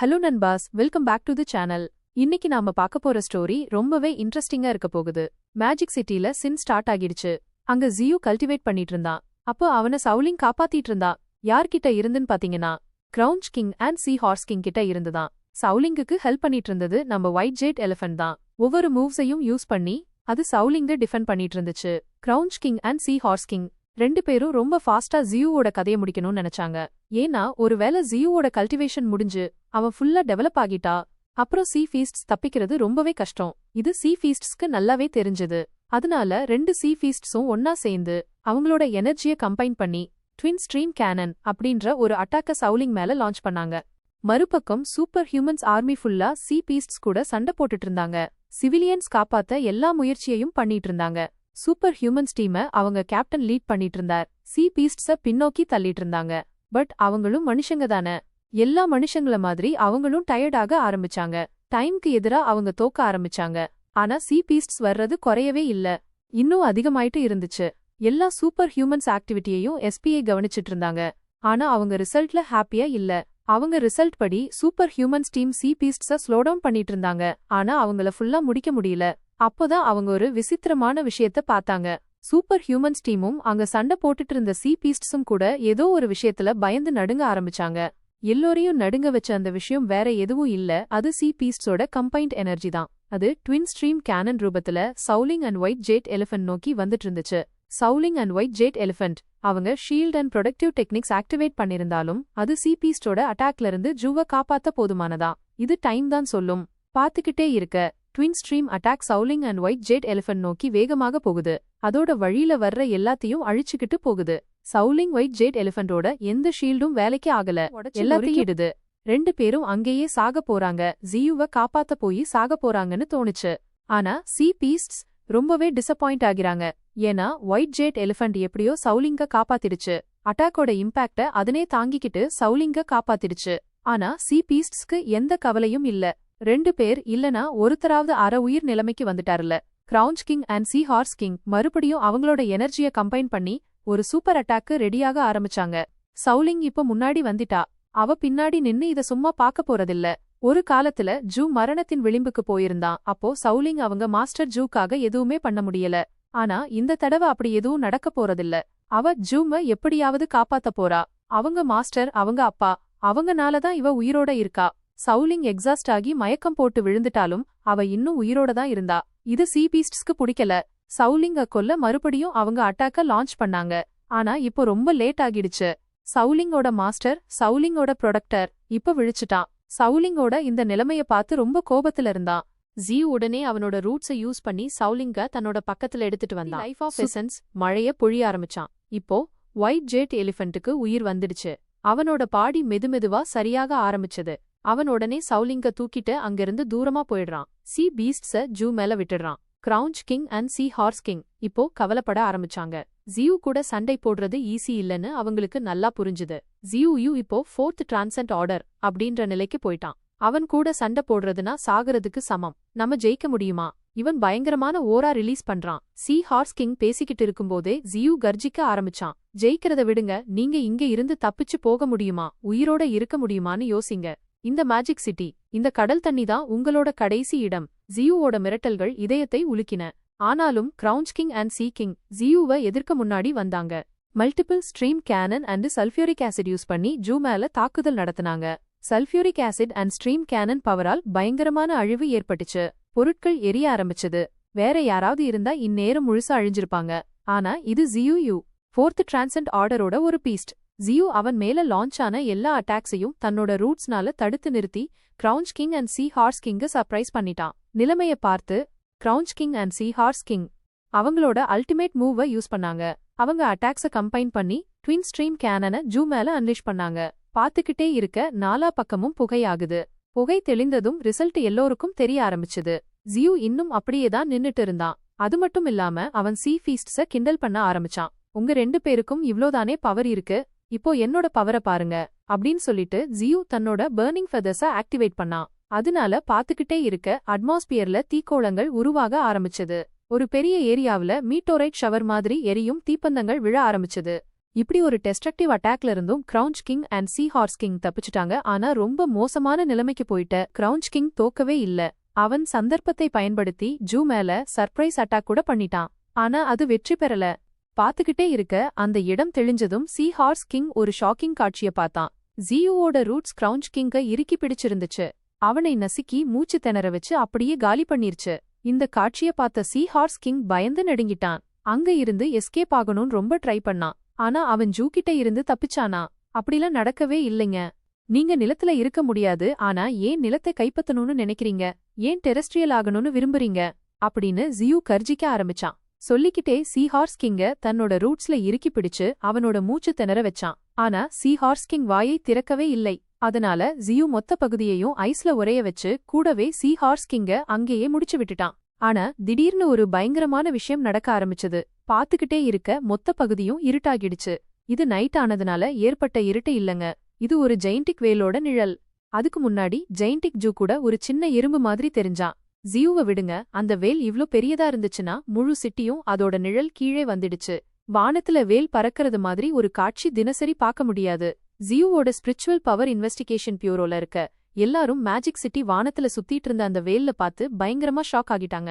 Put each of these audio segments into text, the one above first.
Hello நண்பாஸ், welcome back to the channel. இன்னைக்கு நாம பார்க்க போற ஸ்டோரி ரொம்பவே இன்ட்ரெஸ்டிங்கா இருக்க போகுது. மேஜிக் சிட்டில சின் ஸ்டார்ட் ஆகிடுச்சு. அங்க ஜியூ கல்டிவேட் பண்ணிட்டு இருந்தான். அப்போ அவனை சவுலிங் காப்பாத்திட்டு இருந்தா. யார்கிட்ட இருந்துன்னு பாத்தீங்கன்னா கிரவுஞ்ச் king and sea horse king கிட்ட இருந்துதான். சவுலிங்குக்கு ஹெல்ப் பண்ணிட்டு இருந்தது நம்ம ஒயிட் ஜெட் எலிஃபென்ட் தான். ஒவ்வொரு மூவ்ஸையும் யூஸ் பண்ணி அது சவுலிங்க டிஃபெண்ட் பண்ணிட்டு இருந்துச்சு. கிரவுஞ்ச் king and sea horse king ரெண்டு பேரும் ரொம்ப ஃபாஸ்டா ஜியூவோட கதையை முடிக்கணும்னு நினைச்சாங்க. ஏன்னா ஒருவேளை ஜியூவோட கல்டிவேஷன் முடிஞ்சு அவன் ஃபுல்லா டெவலப் ஆகிட்டா அப்புறம் சீ ஃபீஸ்ட்ஸ் தப்பிக்கிறது ரொம்பவே கஷ்டம். இது சீ ஃபீஸ்ட்ஸ்க்கு நல்லாவே தெரிஞ்சது. அதனால ரெண்டு சீ ஃபீஸ்ட்ஸும் ஒன்னா சேர்ந்து அவங்களோட எனர்ஜியை கம்பைன் பண்ணி ட்வின் ஸ்ட்ரீம் கேனன் அப்படின்ற ஒரு அட்டாக்க சவுலிங் மேல லான்ச் பண்ணாங்க. மறுபக்கம் சூப்பர் ஹியூமன்ஸ் ஆர்மி ஃபுல்லா சீ பீஸ்ட்ஸ் கூட சண்டை போட்டுட்டு இருந்தாங்க. சிவிலியன்ஸ் காப்பாத்த எல்லா முயற்சியையும் பண்ணிட்டு இருந்தாங்க. சூப்பர் ஹியூமன்ஸ் டீம அவங்க கேப்டன் லீட் பண்ணிட்டு இருந்தார். சீ பீஸ்ட்ஸ பின்னோக்கி தள்ளிட்டு இருந்தாங்க. பட் அவங்களும் மனுஷங்க தானே. எல்லா மனுஷங்கள மாதிரி அவங்களும் டயர்டாக ஆரம்பிச்சாங்க. டைம்க்கு எதிரா அவங்க தோக்க ஆரம்பிச்சாங்க. ஆனா சீ பீஸ்ட்ஸ் வர்றது குறையவே இல்ல, இன்னும் அதிகமாயிட்டு இருந்துச்சு. எல்லா சூப்பர் ஹியூமன்ஸ் ஆக்டிவிட்டியையும் எஸ்பிஐ கவனிச்சிட்டு இருந்தாங்க. ஆனா அவங்க ரிசல்ட்ல ஹாப்பியா இல்ல. அவங்க ரிசல்ட் படி சூப்பர் ஹியூமன்ஸ் டீம் சீ பீஸ்ட்ஸ ஸ்லோடவுன் பண்ணிட்டு இருந்தாங்க. ஆனா அவங்கள ஃபுல்லா முடிக்க முடியல. அப்போதான் அவங்க ஒரு விசித்திரமான விஷயத்த பார்த்தாங்க. சூப்பர் ஹியூமன்ஸ் டீமும் அங்க சண்டை போட்டுட்டு இருந்த சீ பீஸ்ட்ஸும் கூட ஏதோ ஒரு விஷயத்துல பயந்து நடுங்க ஆரம்பிச்சாங்க. எல்லோரையும் நடுங்க வச்ச அந்த விஷயம் வேற எதுவும் இல்ல, அது சீ பீஸ்ட்ஸோட கம்பைன்ட் எனர்ஜி தான். அது ட்வின் ஸ்ட்ரீம் கேனன் ரூபத்துல சவுலிங் அண்ட் ஒயிட் ஜெட் எலிஃபென்ட் நோக்கி வந்துட்டு இருந்துச்சு. சவுலிங் அண்ட் ஒயிட் ஜெட் எலிஃபென்ட் அவங்க shield and protective techniques activate பண்ணிருந்தாலும் அது சீ பீஸ்டோட அட்டாக்ல இருந்து ஜூவ காப்பாத்த போதுமானதா. இது டைம் தான் சொல்லும். பாத்துக்கிட்டே இருக்க ட்வின் ஸ்ட்ரீம் அட்டாக் சவுலிங் அண்ட் ஒயிட் ஜெட் எலிஃபென்ட் நோக்கி வேகமாக போகுது. அதோட வழியில வர்ற எல்லாத்தையும் அழிச்சுக்கிட்டு போகுது. சவுலிங் ஒயிட் ஜெட் எலிஃபென்டோட எந்த ஷீல்டும் வேலைக்கு ஆகல, எல்லாத்தையும் இடுது. ரெண்டு பேரும் அங்கேயே சாக போறாங்க. ஜியூவ காப்பாத்த போய் சாக போறாங்கன்னு தோணுச்சு. ஆனா சீ பீஸ்ட்ஸ் ரொம்பவே டிசப்பாயிண்ட் ஆகிறாங்க. ஏன்னா ஒயிட் ஜெட் எலிஃபென்ட் எப்படியோ சவுலிங்க காப்பாத்திடுச்சு. அட்டாக்கோட இம்பாக்ட அதனே தாங்கிக்கிட்டு சவுலிங்க காப்பாத்திடுச்சு. ஆனா சீ பீஸ்ட்ஸ்க்கு எந்த கவலையும் இல்ல. ரெண்டு பேர் இல்லனா ஒருத்தராவது அற உயிர் நிலைமைக்கு வந்துட்டாருல. கிரவுஞ்ச் king and sea horse king மறுபடியும் அவங்களோட எனர்ஜியை கம்பைன் பண்ணி ஒரு சூப்பர் அட்டாக்கு ரெடியாக ஆரம்பிச்சாங்க. சவுலிங் இப்ப முன்னாடி வந்துட்டா. அவ பின்னாடி நின்னு இத சும்மா பாக்க போறதில்ல. ஒரு காலத்துல ஜூ மரணத்தின் விளிம்புக்கு போயிருந்தான். அப்போ சவுலிங் அவங்க மாஸ்டர் ஜூக்காக எதுவுமே பண்ண முடியல. ஆனா இந்த தடவை அப்படி எதுவும் நடக்க போறதில்ல. அவ ஜூம எப்படியாவது காப்பாத்த போறா. அவங்க மாஸ்டர், அவங்க அப்பா, அவங்கனாலதான் இவ உயிரோட இருக்கா. சவுலிங் எக்ஸாஸ்ட் ஆகி மயக்கம் போட்டு விழுந்துட்டாலும் அவ இன்னும் உயிரோட தான் இருந்தா. இது சீ பீஸ்ட்ஸ்க்கு பிடிக்கல. சவுலிங்க கொல்ல மறுபடியும் அவங்க அட்டாக்க லான்ச் பண்ணாங்க. ஆனா இப்போ ரொம்ப லேட் ஆகிடுச்சு. சவுலிங்கோட மாஸ்டர், சவுலிங்கோட ப்ரொடக்டர் இப்ப விழிச்சுட்டான். சவுலிங்கோட இந்த நிலைமைய பார்த்து ரொம்ப கோபத்துல இருந்தான். ஜியூ உடனே அவனோட ரூட்ஸை யூஸ் பண்ணி சவுலிங்க தன்னோட பக்கத்துல எடுத்துட்டு வந்தான். லைஃப் ஆஃப் எசன்ஸ் மழைய பொழிய ஆரம்பிச்சான். இப்போ ஒயிட் ஜெட் எலிஃபென்ட்டுக்கு உயிர் வந்துடுச்சு. அவனோட பாடி மெதுமெதுவா சரியாக ஆரம்பிச்சது. அவன் உடனே சவுலிங்க தூக்கிட்டு அங்கிருந்து தூரமா போயிடுறான். சீ பீஸ்ட்ஸ ஜூ மேல விட்டுடுறான். கிரவுஞ்ச் king and sea horse king இப்போ கவலைப்பட ஆரம்பிச்சாங்க. ஜியூ கூட சண்டை போடுறது ஈஸி இல்லன்னு அவங்களுக்கு நல்லா புரிஞ்சுது. ஜியூ இப்போ 4th டிரான்சென்ட் ஆர்டர் அப்படின்ற நிலைக்கு போயிட்டான். அவன் கூட சண்டை போடுறதுனா சாகிறதுக்கு சமம். நம்ம ஜெயிக்க முடியுமா? இவன் பயங்கரமான ஓரா ரிலீஸ் பண்றான். சீ ஹார்ஸ் கிங் பேசிக்கிட்டு இருக்கும்போதே ஜியூ கர்ஜிக்க ஆரம்பிச்சான். ஜெயிக்கிறத விடுங்க, நீங்க இங்க இருந்து தப்பிச்சு போக முடியுமா, உயிரோட இருக்க முடியுமான்னு யோசிங்க. இந்த மேஜிக் சிட்டி, இந்த கடல் தண்ணி தான் உங்களோட கடைசி இடம். ஜியூவோட மிரட்டல்கள் இதயத்தை உலுக்கின. ஆனாலும் கிரவுஞ்ச் கிங் அண்ட் சீ கிங் ஜியூவை எதிர்க்க முன்னாடி வந்தாங்க. Multiple stream cannon and sulphuric acid use பண்ணி ஜூ மேல தாக்குதல் நடத்தினாங்க. Sulphuric acid and stream cannon பவரால் பயங்கரமான அழிவு ஏற்பட்டுச்சு. பொருட்கள் எரிய ஆரம்பிச்சது. வேற யாராவது இருந்தா இந்நேரம் முழுசா அழிஞ்சிருப்பாங்க. ஆனா இது ஜியூ 4th டிரான்சென்ட் ஆர்டரோட ஒரு பீஸ்ட். ஜியூ அவன் மேல லான்ச் ஆன எல்லா அட்டாக்ஸையும் தன்னோட ரூட்ஸ்னால தடுத்து நிறுத்தி கிரவுஞ்ச் கிங் அண்ட் சீ ஹார்ஸ் கிங்க சர்ப்ரைஸ் பண்ணிட்டான். நிலைமைய பார்த்து கிரவுஞ்ச் king and sea horse king அவங்களோட அல்டிமேட் மூவ யூஸ் பண்ணாங்க. அவங்க அட்டாக்ஸ கம்பைன் பண்ணி ட்வின் ஸ்ட்ரீம் கேனனை ஜூ மேல அன்லீஷ் பண்ணாங்க. பாத்துக்கிட்டே இருக்க நாலா பக்கமும் புகையாகுது. புகை தெளிந்ததும் ரிசல்ட் எல்லோருக்கும் தெரிய ஆரம்பிச்சுது. ஜியூ இன்னும் அப்படியேதான் நின்னுட்டு இருந்தான். அது மட்டும் இல்லாம அவன் சீ ஃபீஸ்ட்ஸ கிண்டல் பண்ண ஆரம்பிச்சான். உங்க ரெண்டு பேருக்கும் இவ்ளோதானே பவர் இருக்கு, இப்போ என்னோட பவரை பாருங்க அப்படின்னு சொல்லிட்டு ஜியூ தன்னோட பர்னிங் ஃபெதர்ஸ ஆக்டிவேட் பண்ணான். அதனால பாத்துக்கிட்டே இருக்க அட்மாஸ்பியர்ல தீக்கோளங்கள் உருவாக ஆரம்பிச்சது. ஒரு பெரிய ஏரியாவுல மீட்டோரைட் ஷவர் மாதிரி எரியும் தீப்பந்தங்கள் விழ ஆரம்பிச்சது. இப்படி ஒரு டெஸ்ட்ரக்டிவ் அட்டாக்ல இருந்தும் கிரவுஞ்ச் king and sea horse king தப்பிச்சுட்டாங்க. ஆனா ரொம்ப மோசமான நிலைமைக்கு போயிட்ட கிரவுஞ்ச் கிங் தோக்கவே இல்ல. அவன் சந்தர்ப்பத்தை பயன்படுத்தி ஜூ மேல சர்ப்ரைஸ் அட்டாக் கூட பண்ணிட்டான். ஆனா அது வெற்றி பெறல. பாத்துக்கிட்டே இருக்க அந்த இடம் தெளிஞ்சதும் சீ ஹார்ஸ் கிங் ஒரு ஷாக்கிங் காட்சிய பார்த்தான். ஜியூவோட ரூட்ஸ் கிரவுஞ்ச் கிங்க இறுக்கி பிடிச்சிருந்துச்சு. அவனை நசுக்கி மூச்சு திணற வச்சு அப்படியே காலி பண்ணிருச்சு. இந்த காட்சிய பார்த்த சீ ஹார்ஸ் கிங் பயந்து நடுங்கிட்டான். அங்க இருந்து எஸ்கேப் ஆகணும்னு ரொம்ப ட்ரை பண்ணான். ஆனா அவன் ஜூ கிட்ட இருந்து தப்பிச்சானா? அப்படிலாம் நடக்கவே இல்லைங்க. நீங்க நிலத்துல இருக்க முடியாது, ஆனா ஏன் நிலத்தை கைப்பற்றணும்னு நினைக்கிறீங்க? ஏன் டெரெஸ்ட்ரியல் ஆகணும்னு விரும்புறீங்க? அப்படின்னு ஜியூ கர்ஜிக்க ஆரம்பிச்சான். சொல்லிக்கிட்டே சீஹார்ஸ் கிங்க தன்னோட ரூட்ஸ்ல இறுக்கி பிடிச்சு அவனோட மூச்சு திணற வச்சான். ஆனா சீஹார்ஸ் கிங் வாயை திறக்கவே இல்லை. அதனால ஜியூ மொத்த பகுதியையும் ஐஸ்ல உறைய வச்சு கூடவே சீஹார்ஸ் கிங்க அங்கேயே முடிச்சு விட்டுட்டான். ஆனா திடீர்னு ஒரு பயங்கரமான விஷயம் நடக்க ஆரம்பிச்சது. பாத்துக்கிட்டே இருக்க மொத்த பகுதியும் இருட்டாகிடுச்சு. இது நைட் ஆனதுனால ஏற்பட்ட இருட்டு இல்லங்க, இது ஒரு ஜெயண்டிக் வேலோட நிழல். அதுக்கு முன்னாடி ஜெயண்டிக் ஜூ கூட ஒரு சின்ன எறும்பு மாதிரி தெரிஞ்சான். ஜியூவை விடுங்க, அந்த வேல் இவ்ளோ பெரியதா இருந்துச்சுன்னா முழு சிட்டியும் அதோட நிழல் கீழே வந்துடுச்சு. வானத்துல வேல் பறக்கிறது மாதிரி ஒரு காட்சி தினசரி பார்க்க முடியாது. ஜியூவோட ஸ்பிரிச்சுவல் பவர் இன்வெஸ்டிகேஷன் பியூரோல இருக்க எல்லாரும் மேஜிக் சிட்டி வானத்துல சுத்திட்டு இருந்த அந்த வேல்ல பார்த்து பயங்கரமா ஷாக் ஆகிட்டாங்க.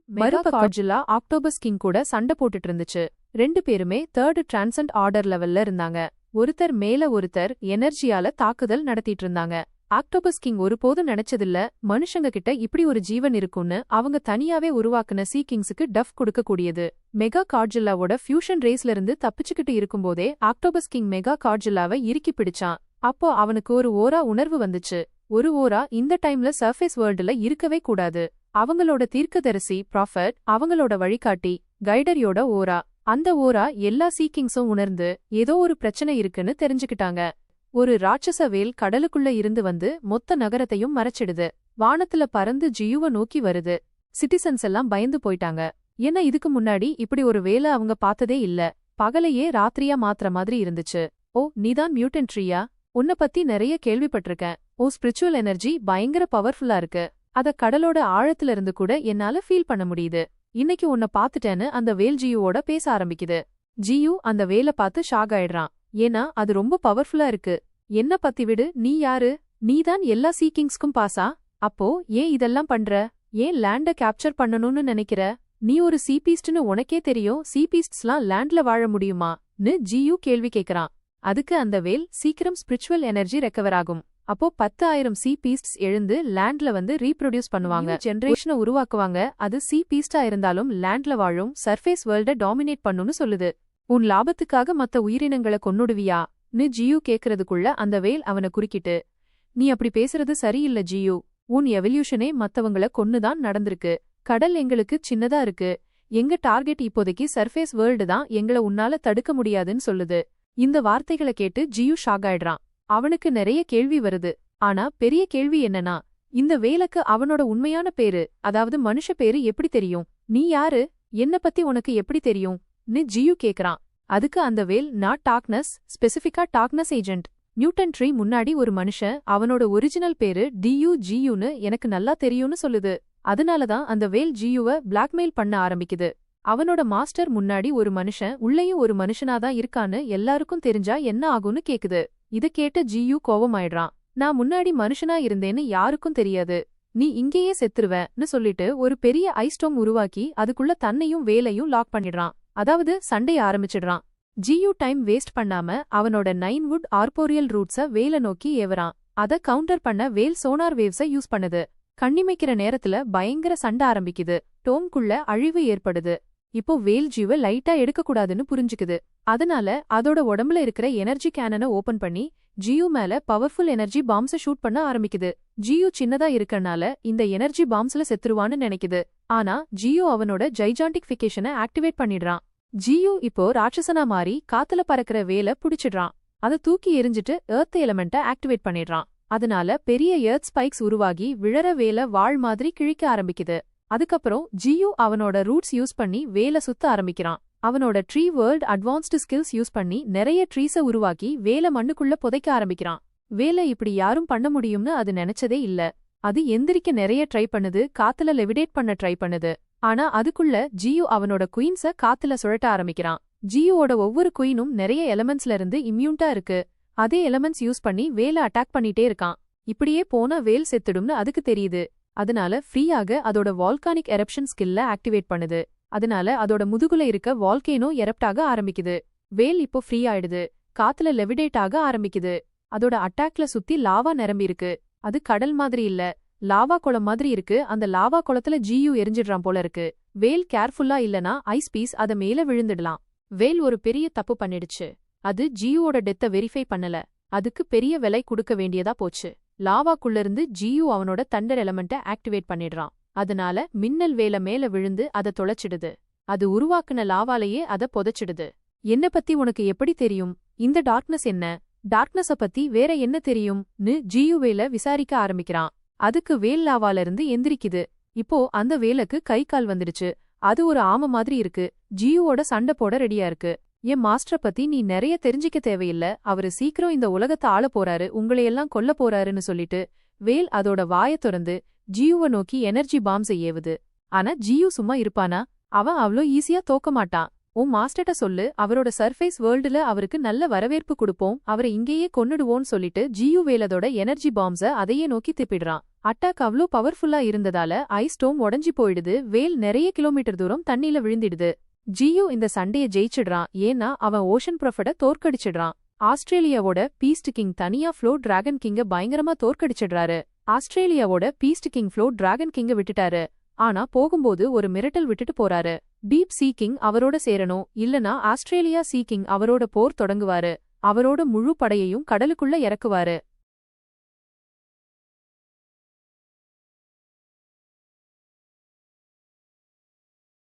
மறுப காட்ஜில்லா ஆக்டோபஸ் கிங் கூட சண்டை போட்டுட்டு இருந்துச்சு. 2 பேருமே 3rd டிரான்சென்ட் ஆர்டர் லெவல்ல இருந்தாங்க. ஒருத்தர் மேல ஒருத்தர் எனர்ஜியால தாக்குதல் நடத்திட்டு இருந்தாங்க. ஆக்டோபஸ் கிங் ஒருபோதும் நினைச்சதில்ல மனுஷங்க கிட்ட இப்படி ஒரு ஜீவன் இருக்குன்னு. அவங்க தனியாவே உருவாக்குன சீ கிங்ஸுக்கு டஃப் கொடுக்கக்கூடியது. மெகா காட்ஜில்லாவோட ஃபியூஷன் ரேஸ்ல இருந்து தப்பிச்சுக்கிட்டு இருக்கும்போதே ஆக்டோபஸ் கிங் மெகா காட்ஜில்லாவை இறுக்கி பிடிச்சான். அப்போ அவனுக்கு ஒரு ஓரா உணர்வு வந்துச்சு. ஒரு ஓரா இந்த டைம்ல சர்ஃபேஸ் வேர்ல்டுல இருக்கவே கூடாது. அவங்களோட தீர்க்கதரிசி ப்ராஃபட், அவங்களோட வழிகாட்டி கைடரியோட ஓரா. அந்த ஓரா எல்லா சீக்கிங்ஸும் உணர்ந்து ஏதோ ஒரு பிரச்சனை இருக்குன்னு தெரிஞ்சுக்கிட்டாங்க. ஒரு ராட்சச வேல் கடலுக்குள்ள இருந்து வந்து மொத்த நகரத்தையும் மறைச்சிடுது. வானத்துல பறந்து ஜியூவ நோக்கி வருது. சிட்டிசன்ஸ் எல்லாம் பயந்து போயிட்டாங்க. ஏன்னா இதுக்கு முன்னாடி இப்படி ஒரு வேலை அவங்க பார்த்ததே இல்ல. பகலையே ராத்திரியா மாத்திர மாதிரி இருந்துச்சு. ஓ, நீதான் மியூட்டன்ட் ட்ரீயா? உன்னை பத்தி நிறைய கேள்விப்பட்டிருக்கேன். ஓ, ஸ்பிரிச்சுவல் எனர்ஜி பயங்கர பவர்ஃபுல்லா இருக்கு. அத கடலோட ஆழத்துல இருந்து கூட என்னால ஃபீல் பண்ண முடியுது. இன்னைக்கு உன்னை பாத்துட்டேன்னு அந்த வேல் ஜியூவோட பேச ஆரம்பிக்குது. ஜியூ அந்த வேலை பார்த்து ஷாக் ஆயிடுறான். ஏன்னா அது ரொம்ப பவர்ஃபுல்லா இருக்கு. என்ன பத்தி விடு, நீ யாரு? நீதான் எல்லா சீக்கிங்ஸ்க்கும் பாசா? அப்போ ஏன் இதெல்லாம் பண்ற? ஏன் லேண்ட கேப்சர் பண்ணணும்னு நினைக்கிற? நீ ஒரு சீபீஸ்ட்னு உனக்கே தெரியும். சீபீஸ்ட்ஸ்லாம் லேண்ட்ல வாழ முடியுமா?ன்னு ஜியூ கேள்வி கேக்குறான். அதுக்கு அந்த வேல், சீக்கிரம் ஸ்பிரிச்சுவல் எனர்ஜி ரெக்கவர் ஆகும். அப்போ 10,000 சீ பீஸ்ட்ஸ் எழுந்து லேண்ட்ல வந்து ரீப்ரொடியூஸ் பண்ணுவாங்க. ஜெனரேஷனை உருவாக்குவாங்க. அது சீ பீஸ்டா இருந்தாலும் லேண்ட்ல வாழும். சர்ஃபேஸ் வேர்ல்ட டாமினேட் பண்ணுன்னு சொல்லுது. உன் லாபத்துக்காக மத்த உயிரினங்களை கொன்னுடுவியா?ன்னு ஜியூ கேக்குறதுக்குள்ள அந்த வேல் அவனை குறுக்கிட்டு, நீ அப்படி பேசுறது சரியில்ல ஜியூ. உன் எவல்யூஷனே மத்தவங்கள கொன்னுதான் நடந்திருக்கு. கடல் எங்களுக்கு சின்னதா இருக்கு. எங்க டார்கெட் இப்போதைக்கு சர்ஃபேஸ் வேர்ல்டு தான். எங்கள உன்னால தடுக்க முடியாதுன்னு சொல்லுது. இந்த வார்த்தைகளை கேட்டு ஜியூ ஷாக் ஆயிடுறான். அவனுக்கு நிறைய கேள்வி வருது. ஆனா பெரிய கேள்வி என்னன்னா, இந்த வேலுக்கு அவனோட உண்மையான பேரு, அதாவது மனுஷ பேரு எப்படி தெரியும்? நீ யாரு? என்ன பத்தி உனக்கு எப்படி தெரியும்?ன்னு ஜியூ கேக்குறான். அதுக்கு அந்த வேல், நாட் டாக்னஸ், ஸ்பெசிஃபிக்கா டாக்னஸ் ஏஜென்ட். நியூட்டன் ட்ரீ முன்னாடி ஒரு மனுஷன், அவனோட ஒரிஜினல் பேரு DUGUன்னு எனக்கு நல்லா தெரியும்னு சொல்லுது. அதனாலதான் அந்த வேல் ஜியூவை பிளாக்மெயில் பண்ண ஆரம்பிக்குது. அவனோட மாஸ்டர் முன்னாடி ஒரு மனுஷன், உள்ளேயும் ஒரு மனுஷனாதான் இருக்கான்னு எல்லாருக்கும் தெரிஞ்சா என்ன ஆகும்னு கேக்குது. இத கேட்ட ஜியூ கோவமாயிடுறான். நான் முன்னாடி மனுஷனா இருந்தேன்னு யாருக்கும் தெரியாது. நீ இங்கேயே செத்துருவன்னு சொல்லிட்டு ஒரு பெரிய ஐஸ்டோம் உருவாக்கி அதுக்குள்ள தன்னையும் வேலையும் லாக் பண்ணிடுறான். அதாவது சண்டைய ஆரம்பிச்சிடுறான். ஜியூ டைம் வேஸ்ட் பண்ணாம அவனோட 9 வுட் ஆர்போரியல் ரூட்ஸ வேலை நோக்கி ஏவறான். அத கவுண்டர் பண்ண வேல் சோனார் வேவ்ஸ யூஸ் பண்ணுது. கண்ணிமைக்கிற நேரத்துல பயங்கர சண்டை ஆரம்பிக்குது. டோம்குள்ள அழிவு ஏற்படுது. இப்போ வேல் ஜியூவை லைட்டா எடுக்கக்கூடாதுன்னு புரிஞ்சுக்குது. அதனால அதோட உடம்புல இருக்கிற எனர்ஜி கேனனை ஓபன் பண்ணி ஜியூ மேல பவர்ஃபுல் எனர்ஜி பாம்ஸ ஷூட் பண்ண ஆரம்பிக்குது. ஜியூ சின்னதா இருக்கறனால இந்த எனர்ஜி பாம்ஸ்ல செத்துருவான்னு நினைக்குது. ஆனா ஜியூ அவனோட ஜைஜாண்டிக்ஃபிகேஷனை ஆக்டிவேட் பண்ணிடுறான். ஜியூ இப்போ ராட்சசனா மாறி காத்துல பறக்கிற வேலை புடிச்சிடுறான். அதை தூக்கி எரிஞ்சிட்டு எர்த் எலமெண்ட்டை ஆக்டிவேட் பண்ணிடுறான். அதனால பெரிய எர்த் ஸ்பைக்ஸ் உருவாகி விழற வேலை வாள் மாதிரி கிழிக்க ஆரம்பிக்குது. அதுக்கப்புறம் ஜியூ அவனோட ரூட்ஸ் யூஸ் பண்ணி வேலை சுத்த ஆரம்பிக்கிறான். அவனோட tree world advanced skills use பண்ணி நிறைய ட்ரீஸ உருவாக்கி வேலை மண்ணுக்குள்ள புதைக்க ஆரம்பிக்கிறான். வேலை இப்படி யாரும் பண்ண முடியும்னு அது நினைச்சதே இல்ல. அது எந்திரிக்க நிறைய ட்ரை பண்ணுது, காத்துல லெவிடேட் பண்ண ட்ரை பண்ணுது. ஆனா அதுக்குள்ள ஜியூ அவனோட குயின்ஸ காத்துல சுழட்ட ஆரம்பிக்கிறான். ஜியூவோட ஒவ்வொரு குயினும் நிறைய எலமெண்ட்ஸ்ல இருந்து இம்யூன்டா இருக்கு. அதே எலமெண்ட்ஸ் யூஸ் பண்ணி வேலை அட்டாக் பண்ணிட்டே இருக்கான். இப்படியே போனா வேல் செத்துடும்னு அதுக்கு தெரியுது. அதனால ஃப்ரீயாக அதோட வால்கானிக் எரப்ஷன் ஸ்கில்ல ஆக்டிவேட் பண்ணுது. அதனால அதோட முதுகுல இருக்க வால்கேனோ எரப்டாக ஆரம்பிக்குது. வேல் இப்போ ஃப்ரீ ஆயிடுது. காத்துல லெவிடேட் ஆக ஆரம்பிக்குது. அதோட அட்டாக்ல சுத்தி லாவா நிரம்பி இருக்கு. அது கடல் மாதிரி இல்ல, லாவா குளம் மாதிரி இருக்கு. அந்த லாவா குளத்துல ஜியூ எரிஞ்சிடுறான் போல இருக்கு. வேல் கேர்ஃபுல்லா இல்லனா ஐஸ் பீஸ் அத மேல விழுந்துடலாம். வேல் ஒரு பெரிய தப்பு பண்ணிடுச்சு. அது ஜியூவோட டெத்த வெரிஃபை பண்ணல. அதுக்கு பெரிய விலை கொடுக்க வேண்டியதா போச்சு. லாவாக்குள்ள இருந்து ஜியூ அவனோட தண்டர் எலமெண்ட்ட ஆக்டிவேட் பண்ணிடுறான். அதனால மின்னல் வேல மேல விழுந்து அத தொலைச்சிடுது. அது உருவாக்குன லாவாலேயே அத புதைச்சிடுது. என்ன பத்தி உனக்கு எப்படி தெரியும்? இந்த டார்க்னஸ் என்ன? டார்க்னஸ பத்தி வேற என்ன தெரியும்னு ஜியூ வேல விசாரிக்க ஆரம்பிக்கிறான். அதுக்கு வேல் லாவால இருந்து எந்திரிக்குது. இப்போ அந்த வேலுக்கு கை கால் வந்துடுச்சு. அது ஒரு ஆம மாதிரி இருக்கு. ஜியூவோட சண்டை போட ரெடியா இருக்கு. என் மாஸ்டரை பத்தி நீ நிறைய தெரிஞ்சிக்க தேவையில்ல. அவரு சீக்கிரம் இந்த உலகத்தை ஆள போறாரு, உங்களையெல்லாம் கொல்ல போறாருன்னு சொல்லிட்டு வேல் அதோட வாய திறந்து ஜியூவை நோக்கி எனர்ஜி பாம்ஸை ஏவுது. ஆனா ஜியூ சும்மா இருப்பானா? அவன் அவ்ளோ ஈஸியா தோக்க மாட்டான். உன் மாஸ்டர்ட்ட சொல்லு, அவரோட சர்ஃபேஸ் வேர்ல்டுல அவருக்கு நல்ல வரவேற்பு கொடுப்போம், அவரை இங்கேயே கொன்னுடுவோன்னு சொல்லிட்டு ஜியூ வேலதோட எனர்ஜி பாம்ஸ அதையே நோக்கி திப்பிடுறான். அட்டாக் அவ்ளோ பவர்ஃபுல்லா இருந்ததால ஐஸ் ஸ்டோம் உடஞ்சி போயிடுது. வேல் நிறைய கிலோமீட்டர் தூரம் தண்ணியில விழுந்திடுது. ஜியூ இந்த சண்டைய ஜெயிச்சிடுறான். ஏன்னா அவன் ஓஷன் ப்ரொஃபட தோற்கடிச்சிடுறான். ஆஸ்திரேலியாவோட பீஸ்ட் கிங் தனியா ஃப்ளோ டிராகன் கிங்க பயங்கரமா தோற்கடிச்சிடுறாரு. ஆஸ்திரேலியாவோட பீஸ்ட் கிங் ஃப்ளோ டிராகன் கிங்க விட்டுட்டாரு. ஆனா போகும்போது ஒரு மிரட்டல் விட்டுட்டு போறாரு. டீப் சீ கிங் அவரோட சேரணும், இல்லனா ஆஸ்திரேலியா சீ கிங் அவரோட போர் தொடங்குவாரு. அவரோட முழு படையையும் கடலுக்குள்ள இறக்குவாரு.